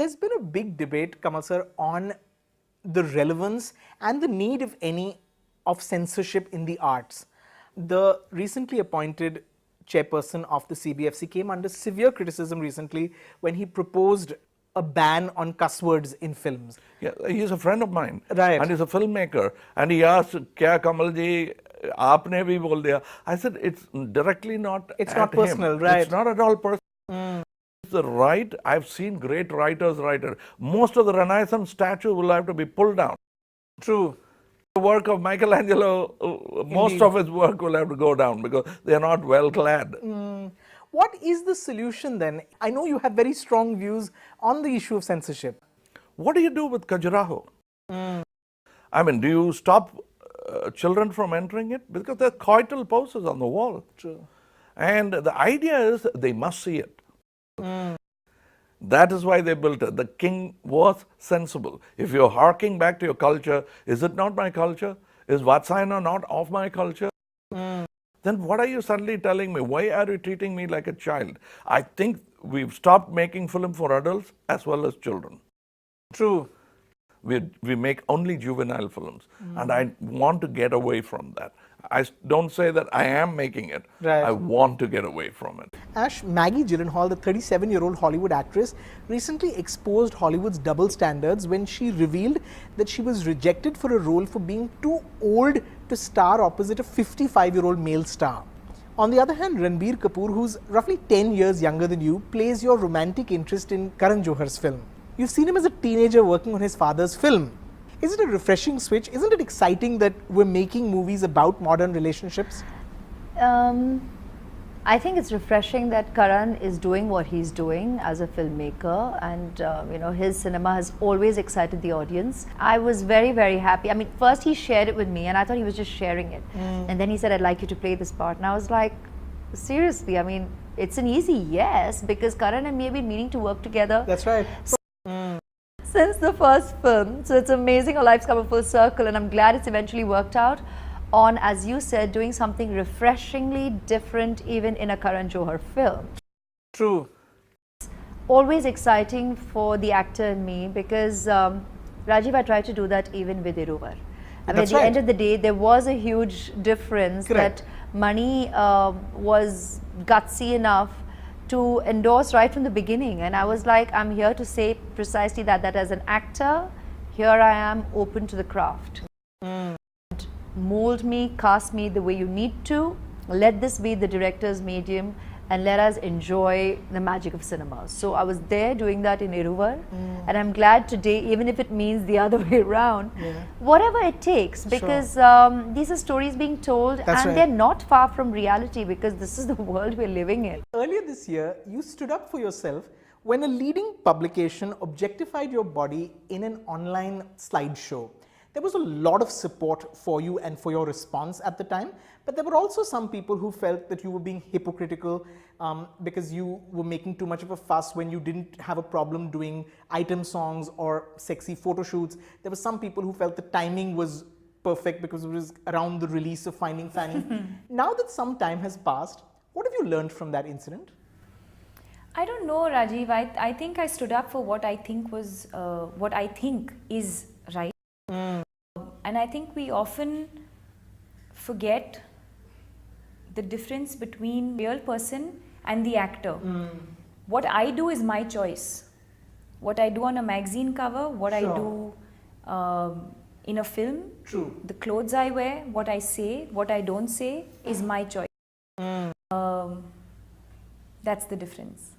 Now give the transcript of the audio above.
There's been a big debate, Kamal sir, on the relevance and the need, if any, of censorship in the arts. The recently appointed chairperson of the CBFC came under severe criticism recently when he proposed a ban on cuss words in films. Yeah, he's a friend of mine. Right. And he's a filmmaker. And he asked, Kya Kamal ji, aapne bhi bol diya? I said, it's directly not It's at not personal, him. right. It's not at all personal. It's the right. I've seen great writers write it. Most of the Renaissance statues will have to be pulled down. True. The work of Michelangelo, most of his work will have to go down because they are not well clad. What is the solution then? I know you have very strong views on the issue of censorship. What do you do with Khajuraho? I mean, do you stop children from entering it? Because there are coital posters on the wall. True. And the idea is they must see it. That is why they built it. The king was sensible. If you're harking back to your culture, is it not my culture? Is Vatsayana not of my culture? Then what are you suddenly telling me? Why are you treating me like a child? I think we've stopped making film for adults as well as children. True. We make only juvenile films. And I want to get away from that. I don't say that I am making it. Right. I want to get away from it. Ash, Maggie Gyllenhaal, the 37-year-old Hollywood actress, recently exposed Hollywood's double standards when she revealed that she was rejected for a role for being too old to star opposite a 55-year-old male star. On the other hand, Ranbir Kapoor, who's roughly 10 years younger than you, plays your romantic interest in Karan Johar's film. You've seen him as a teenager working on his father's film. Is it a refreshing switch? Isn't it exciting that we're making movies about modern relationships? I think it's refreshing that Karan is doing what he's doing as a filmmaker, and you know, his cinema has always excited the audience. I was very, very happy. I mean, first he shared it with me and I thought he was just sharing it. And then he said, I'd like you to play this part. And I was like, seriously, I mean, it's an easy yes, because Karan and me have been meaning to work together. That's right. Since the first film. So it's amazing how life's come a full circle, and I'm glad it's eventually worked out on, as you said, doing something refreshingly different even in a Karan Johar film. True. Always exciting for the actor in me, because Rajiv, I tried to do that even with Iruvar. I mean, at the end of the day, there was a huge difference. Correct. That Mani was gutsy enough to endorse right from the beginning, and I was like, I'm here to say precisely that as an actor, here I am open to the craft. Mold me, cast me the way you need to, let this be the director's medium, and let us enjoy the magic of cinema. So I was there doing that in Iruvar, and I'm glad today, even if it means the other way around, whatever it takes, because these are stories being told. That's and right. they're not far from reality, because this is the world we're living in. Earlier this year, you stood up for yourself when a leading publication objectified your body in an online slideshow. There was a lot of support for you and for your response at the time, but there were also some people who felt that you were being hypocritical because you were making too much of a fuss when you didn't have a problem doing item songs or sexy photo shoots. There were some people who felt the timing was perfect because it was around the release of Finding Fanny. Now that some time has passed, what have you learned from that incident? I don't know, Rajiv. I think I stood up for what I think was, what I think is right. And I think we often forget the difference between real person and the actor. What I do is my choice. What I do on a magazine cover, what I do in a film, True. the clothes I wear, what I say, what I don't say is my choice. That's the difference.